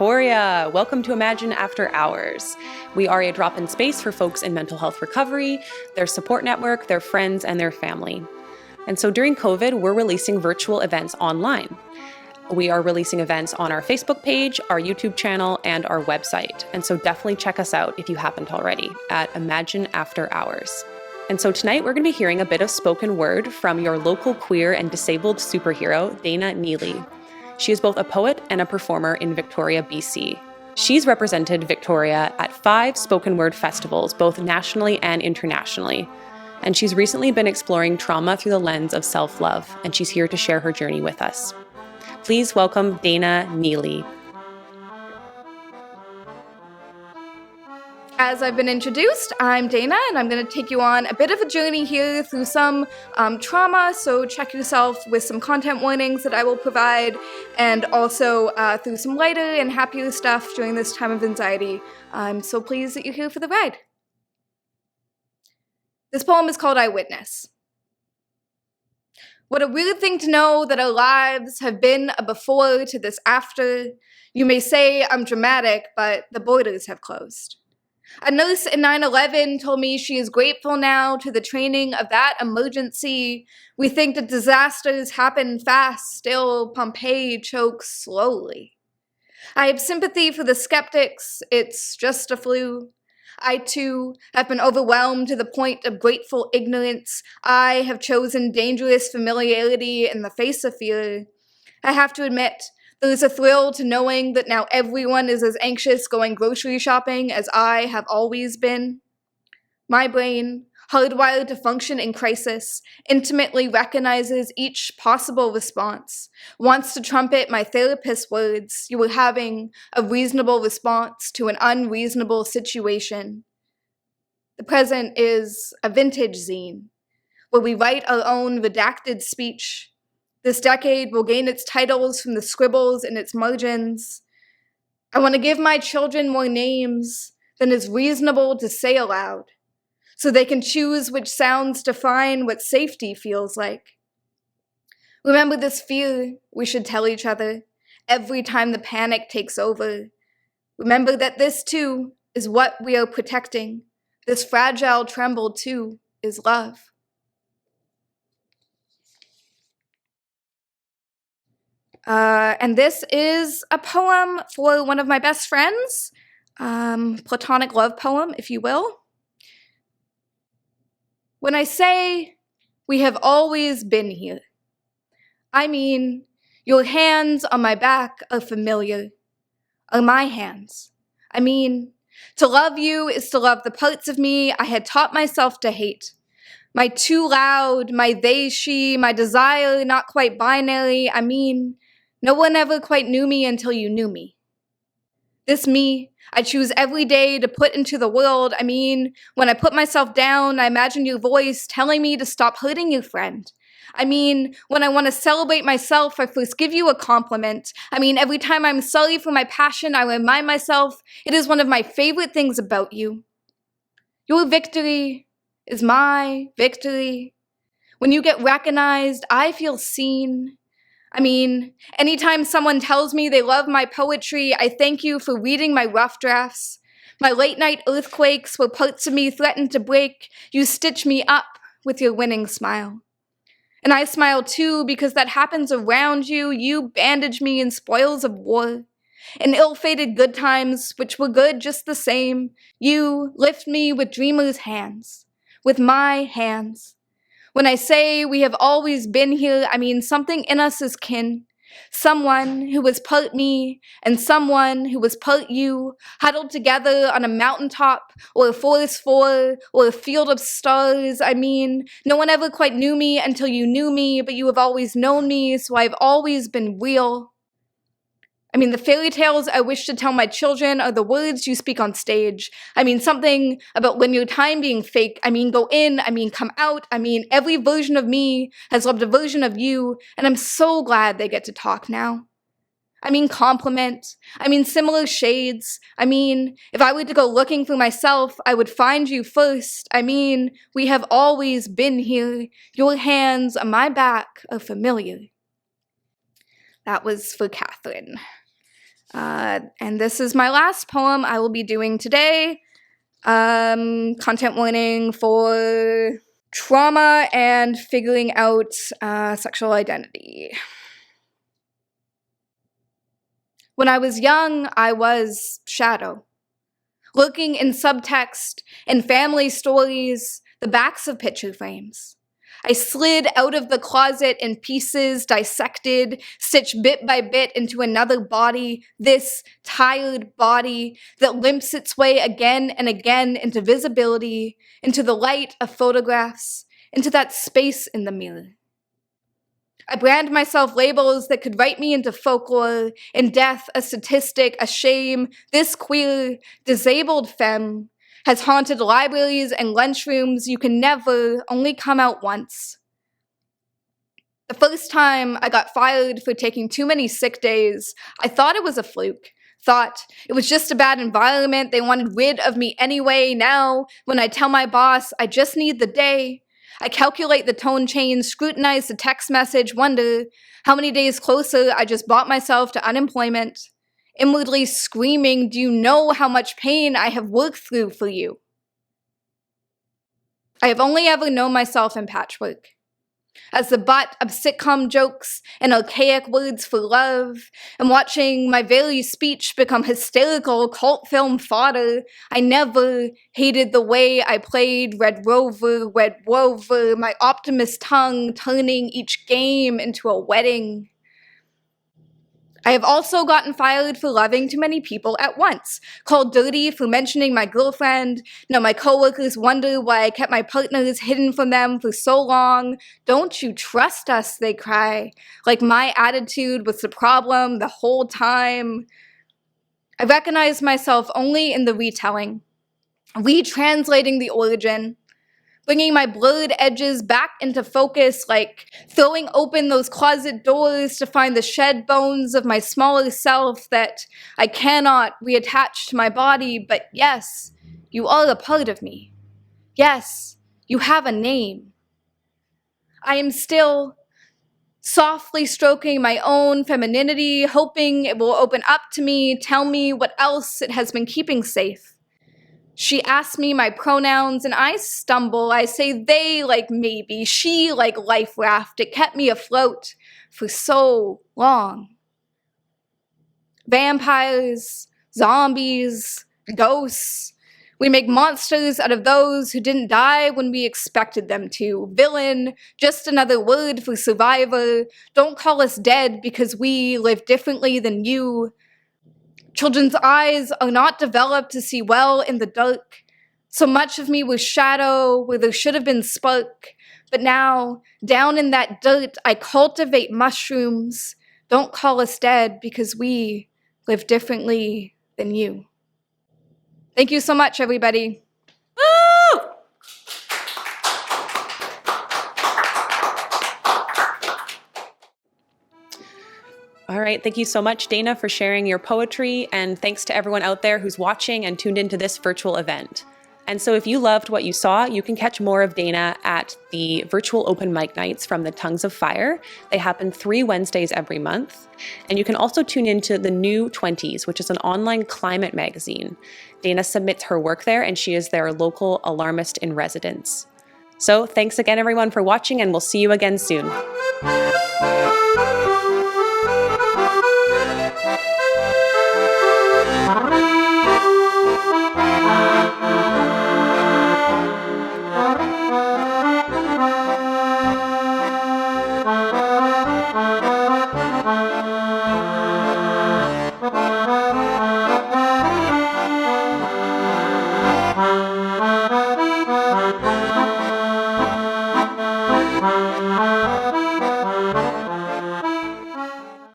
Victoria. Welcome to Imagine After Hours. We are a drop-in space for folks in mental health recovery, their support network, their friends, and their family. And so during COVID, we're releasing virtual events online. We are releasing events on our Facebook page, our YouTube channel, and our website. And so definitely check us out if you haven't already at Imagine After Hours. And so tonight we're going to be hearing a bit of spoken word from your local queer and disabled superhero, Dana Neily. She is both a poet and a performer in Victoria, BC. She's represented Victoria at 5 spoken word festivals, both nationally and internationally. And she's recently been exploring trauma through the lens of self-love, and she's here to share her journey with us. Please welcome Dana Neily. As I've been introduced, I'm Dana, and I'm going to take you on a bit of a journey here through some trauma, so check yourself with some content warnings that I will provide, and also through some lighter and happier stuff during this time of anxiety. I'm so pleased that you're here for the ride. This poem is called Eyewitness. What a weird thing to know that our lives have been a before to this after. You may say I'm dramatic, but the borders have closed. A nurse in 9/11 told me she is grateful now to the training of that emergency. We think that disasters happen fast, still Pompeii chokes slowly. I have sympathy for the skeptics, it's just a flu. I too have been overwhelmed to the point of grateful ignorance. I have chosen dangerous familiarity in the face of fear. I have to admit, there's a thrill to knowing that now everyone is as anxious going grocery shopping as I have always been. My brain, hardwired to function in crisis, intimately recognizes each possible response, wants to trumpet my therapist's words, you were having a reasonable response to an unreasonable situation. The present is a vintage zine, where we write our own redacted speech. This decade will gain its titles from the scribbles in its margins. I want to give my children more names than is reasonable to say aloud, so they can choose which sounds define what safety feels like. Remember this fear we should tell each other every time the panic takes over. Remember that this too is what we are protecting. This fragile tremble too is love. And this is a poem for one of my best friends, platonic love poem, if you will. When I say we have always been here, I mean your hands on my back are familiar, are my hands. I mean, to love you is to love the parts of me I had taught myself to hate. My too loud, my they, she, my desire not quite binary, I mean, no one ever quite knew me until you knew me. This me, I choose every day to put into the world. I mean, when I put myself down, I imagine your voice telling me to stop hurting you, friend. I mean, when I want to celebrate myself, I first give you a compliment. I mean, every time I'm sorry for my passion, I remind myself it is one of my favorite things about you. Your victory is my victory. When you get recognized, I feel seen. I mean, anytime someone tells me they love my poetry, I thank you for reading my rough drafts. My late-night earthquakes where parts of me threatened to break, you stitch me up with your winning smile. And I smile too because that happens around you. You bandage me in spoils of war. In ill-fated good times, which were good just the same, you lift me with dreamers' hands, with my hands. When I say we have always been here, I mean something in us is kin. Someone who was part me and someone who was part you, huddled together on a mountaintop or a forest floor or a field of stars. I mean, no one ever quite knew me until you knew me, but you have always known me, so I've always been real. I mean, the fairy tales I wish to tell my children are the words you speak on stage. I mean, something about linear time being fake. I mean, go in. I mean, come out. I mean, every version of me has loved a version of you, and I'm so glad they get to talk now. I mean, compliment. I mean, similar shades. I mean, if I were to go looking for myself, I would find you first. I mean, we have always been here. Your hands on my back are familiar. That was for Catherine. And this is my last poem I will be doing today. Content warning for trauma and figuring out sexual identity. When I was young, I was shadow, lurking in subtext and family stories, the backs of picture frames. I slid out of the closet in pieces, dissected, stitched bit by bit into another body, this tired body that limps its way again and again into visibility, into the light of photographs, into that space in the mirror. I brand myself labels that could write me into folklore, in death, a statistic, a shame. This queer, disabled femme has haunted libraries and lunchrooms. You can never, only come out once. The first time I got fired for taking too many sick days, I thought it was a fluke. Thought it was just a bad environment. They wanted rid of me anyway. Now, when I tell my boss I just need the day, I calculate the tone change, scrutinize the text message, wonder how many days closer I just bought myself to unemployment, inwardly screaming, do you know how much pain I have worked through for you? I have only ever known myself in patchwork, as the butt of sitcom jokes and archaic words for love, and watching my very speech become hysterical cult film fodder. I never hated the way I played Red Rover, Red Rover, my optimist tongue turning each game into a wedding. I have also gotten fired for loving too many people at once, called dirty for mentioning my girlfriend. Now my coworkers wonder why I kept my partners hidden from them for so long. Don't you trust us, they cry, like my attitude was the problem the whole time. I recognize myself only in the retelling, retranslating the origin, bringing my blurred edges back into focus, like throwing open those closet doors to find the shed bones of my smaller self that I cannot reattach to my body. But yes, you are a part of me. Yes, you have a name. I am still softly stroking my own femininity, hoping it will open up to me, tell me what else it has been keeping safe. She asks me my pronouns, and I stumble. I say they like maybe, she like life raft. It kept me afloat for so long. Vampires, zombies, ghosts. We make monsters out of those who didn't die when we expected them to. Villain, just another word for survivor. Don't call us dead because we live differently than you. Children's eyes are not developed to see well in the dark. So much of me was shadow where there should have been spark. But now, down in that dirt, I cultivate mushrooms. Don't call us dead because we live differently than you. Thank you so much, everybody. Woo! All right, thank you so much, Dana, for sharing your poetry, and thanks to everyone out there who's watching and tuned into this virtual event. And so if you loved what you saw, you can catch more of Dana at the virtual open mic nights from the Tongues of Fire. They happen 3 Wednesdays every month. And you can also tune into the New 20s, which is an online climate magazine. Dana submits her work there, and she is their local alarmist in residence. So thanks again, everyone, for watching, and we'll see you again soon.